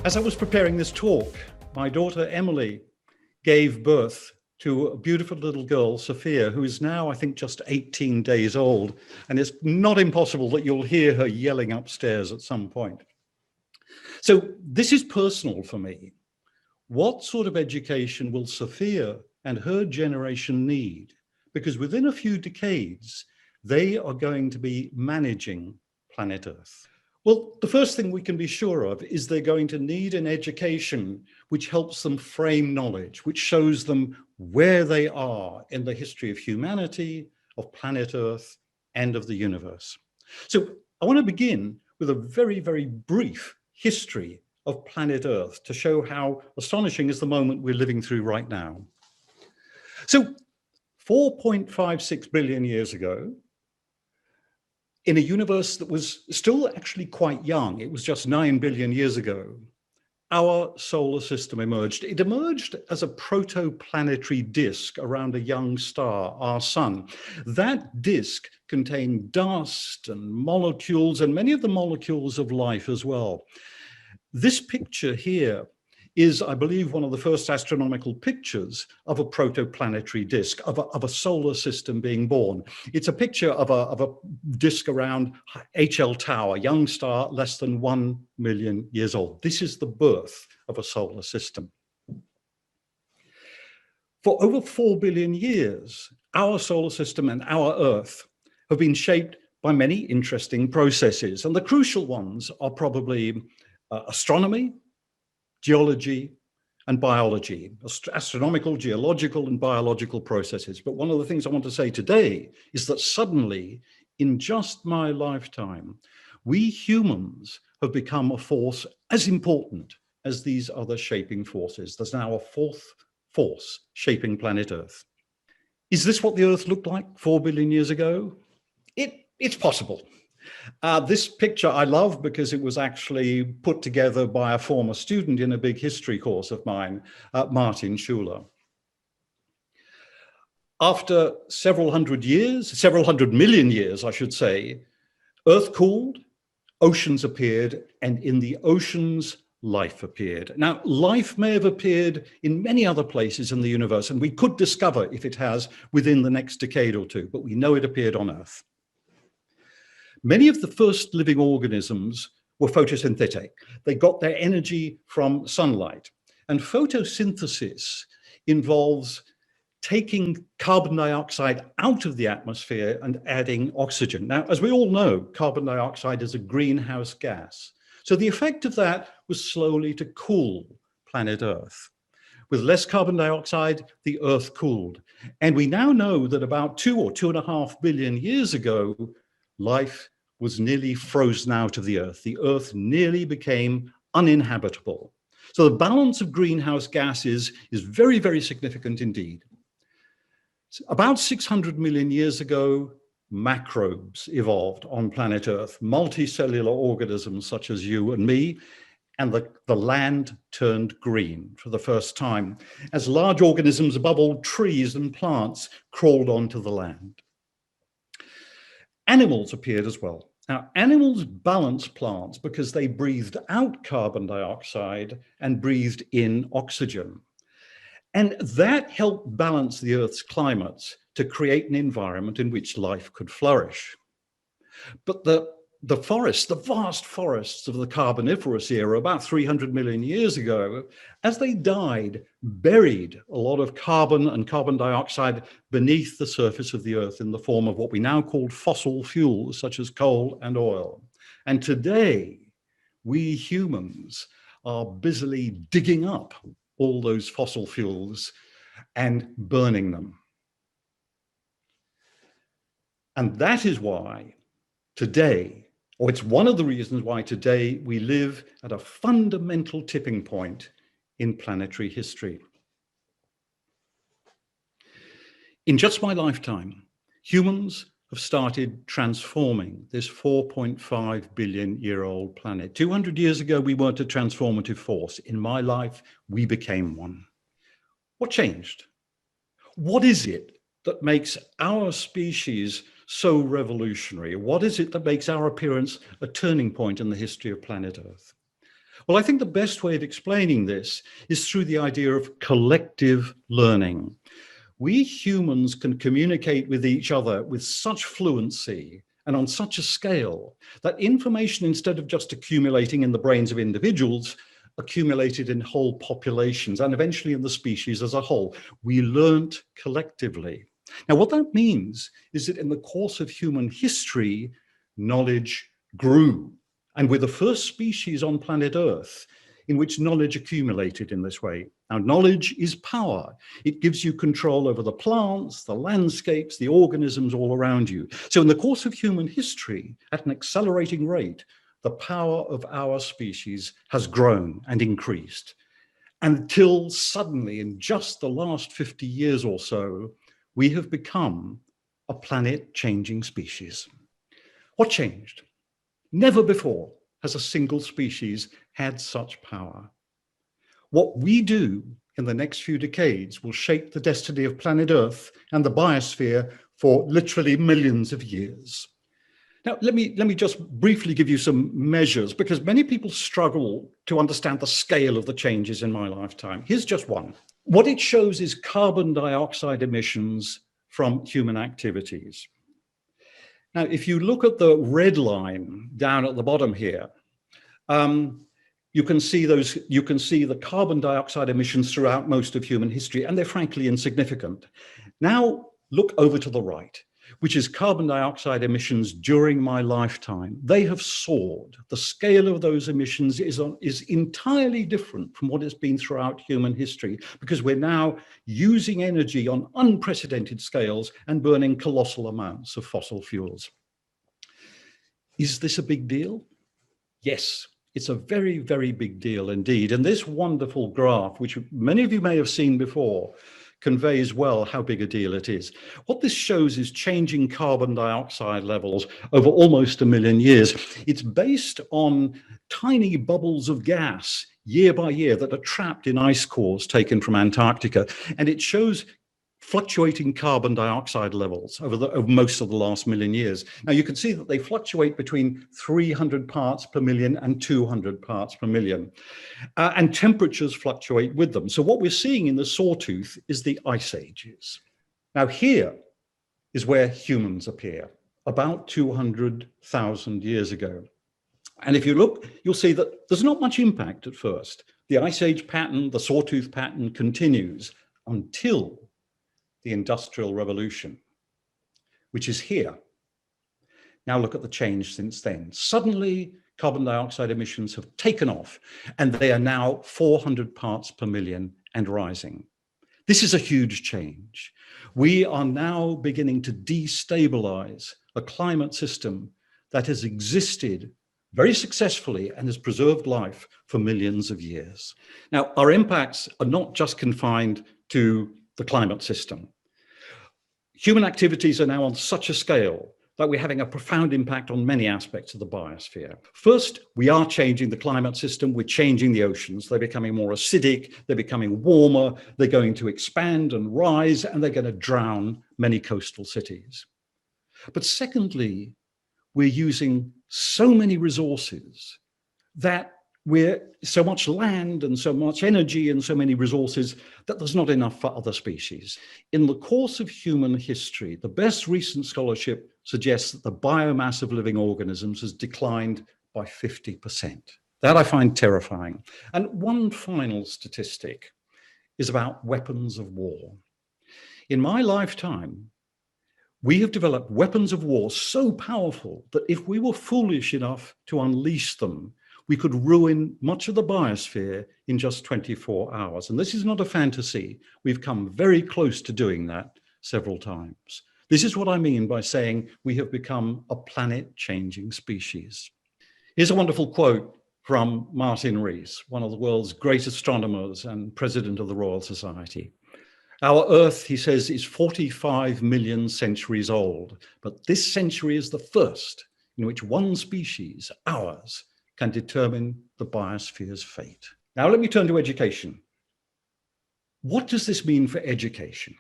As I was preparing this talk, my daughter Emily gave birth to a beautiful little girl, Sophia, who is now, I think, just 18 days old. And it's not impossible that you'll hear her yelling upstairs at some point. So this is personal for me. What sort of education will Sophia and her generation need? Because within a few decades, they are going to be managing planet Earth. Well, the first thing we can be sure of is they're going to need an education which helps them frame knowledge, which shows them where they are in the history of humanity, of planet Earth, and of the universe. So I want to begin with a very, very brief history of planet Earth to show how astonishing is the moment we're living through right now. So 4.56 billion years ago, in a universe that was still actually quite young, it was just 9 billion years ago, our solar system emerged. It emerged as a protoplanetary disk around a young star, our sun. That disk contained dust and molecules and many of the molecules of life as well. This picture here is, I believe, one of the first astronomical pictures of a protoplanetary disk, of a solar system being born. It's a picture of a disk around HL Tau, a young star less than 1 million years old. This is the birth of a solar system. For over 4 billion years, our solar system and our Earth have been shaped by many interesting processes, and the crucial ones are probably astronomy, geology, and biology, astronomical, geological, and biological processes. But one of the things I want to say today is that suddenly, in just my lifetime, we humans have become a force as important as these other shaping forces. There's now a fourth force shaping planet Earth. Is this what the Earth looked like 4 billion years ago? It's possible. This picture I love because it was actually put together by a former student in a big history course of mine, Martin Schuler. After several hundred million years, I should say, Earth cooled, oceans appeared, and in the oceans, life appeared. Now, life may have appeared in many other places in the universe, and we could discover if it has within the next decade or two, but we know it appeared on Earth. Many of the first living organisms were photosynthetic. They got their energy from sunlight. And photosynthesis involves taking carbon dioxide out of the atmosphere and adding oxygen. Now, as we all know, carbon dioxide is a greenhouse gas. So the effect of that was slowly to cool planet Earth. With less carbon dioxide, the Earth cooled. And we now know that about 2 or 2.5 billion years ago, life was nearly frozen out of the Earth. The Earth nearly became uninhabitable. So the balance of greenhouse gases is very, very significant indeed. About 600 million years ago, macrobes evolved on planet Earth, multicellular organisms such as you and me, and the land turned green for the first time as large organisms above all trees and plants crawled onto the land. Animals appeared as well. Now, animals balanced plants because they breathed out carbon dioxide and breathed in oxygen. And that helped balance the Earth's climates to create an environment in which life could flourish. But the forests, the vast forests of the Carboniferous era, about 300 million years ago, as they died, buried a lot of carbon and carbon dioxide beneath the surface of the Earth in the form of what we now call fossil fuels, such as coal and oil. And today, we humans are busily digging up all those fossil fuels and burning them. And that is why today, or it's one of the reasons why today we live at a fundamental tipping point in planetary history. In just my lifetime, humans have started transforming this 4.5 billion year old planet. 200 years ago, we weren't a transformative force. In my life, we became one. What changed? What is it that makes our species so revolutionary? What is it that makes our appearance a turning point in the history of planet Earth? Well, I think the best way of explaining this is through the idea of collective learning. We humans can communicate with each other with such fluency and on such a scale that information, instead of just accumulating in the brains of individuals, accumulated in whole populations and eventually in the species as a whole. We learnt collectively. Now, what that means is that in the course of human history, knowledge grew. And we're the first species on planet Earth in which knowledge accumulated in this way. Now, knowledge is power. It gives you control over the plants, the landscapes, the organisms all around you. So in the course of human history, at an accelerating rate, the power of our species has grown and increased until suddenly, in just the last 50 years or so, we have become a planet-changing species. What changed? Never before has a single species had such power. What we do in the next few decades will shape the destiny of planet Earth and the biosphere for literally millions of years. Now, let me just briefly give you some measures, because many people struggle to understand the scale of the changes in my lifetime. Here's just one. What it shows is carbon dioxide emissions from human activities. Now, if you look at the red line down at the bottom here, you can see the carbon dioxide emissions throughout most of human history, and they're frankly insignificant. Now, look over to the right, which is carbon dioxide emissions during my lifetime. They have soared. The scale of those emissions is entirely different from what it's been throughout human history, because we're now using energy on unprecedented scales and burning colossal amounts of fossil fuels. Is this a big deal? Yes, it's a very, very big deal indeed. And this wonderful graph, which many of you may have seen before, conveys well how big a deal it is. What this shows is changing carbon dioxide levels over almost 1 million years. It's based on tiny bubbles of gas year by year that are trapped in ice cores taken from Antarctica. And it shows fluctuating carbon dioxide levels over most of the last 1 million years. Now, you can see that they fluctuate between 300 parts per million and 200 parts per million. And temperatures fluctuate with them. So what we're seeing in the sawtooth is the ice ages. Now, here is where humans appear, about 200,000 years ago. And if you look, you'll see that there's not much impact at first. The ice age pattern, the sawtooth pattern continues until the Industrial Revolution, which is here. Now look at the change since then. Suddenly, carbon dioxide emissions have taken off, and they are now 400 parts per million and rising. This is a huge change. We are now beginning to destabilize a climate system that has existed very successfully and has preserved life for millions of years. Now, our impacts are not just confined to the climate system. Human activities are now on such a scale that we're having a profound impact on many aspects of the biosphere. First, we are changing the climate system. We're changing the oceans. They're becoming more acidic. They're becoming warmer. They're going to expand and rise, and they're going to drown many coastal cities. But secondly, we're using so many resources that we're so much land and so much energy and so many resources that there's not enough for other species. In the course of human history, the best recent scholarship suggests that the biomass of living organisms has declined by 50%. That I find terrifying. And one final statistic is about weapons of war. In my lifetime, we have developed weapons of war so powerful that if we were foolish enough to unleash them, we could ruin much of the biosphere in just 24 hours. And this is not a fantasy. We've come very close to doing that several times. This is what I mean by saying we have become a planet-changing species. Here's a wonderful quote from Martin Rees, one of the world's great astronomers and president of the Royal Society. Our Earth, he says, is 45 million centuries old, but this century is the first in which one species, ours, can determine the biosphere's fate. Now let me turn to education. What does this mean for education?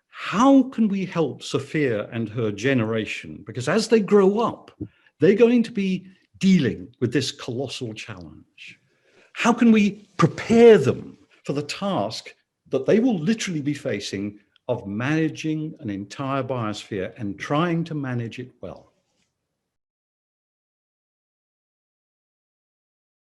How can we help Sophia and her generation? Because as they grow up, they're going to be dealing with this colossal challenge. how can we prepare them for the task that they will literally be facing of managing an entire biosphere and trying to manage it well?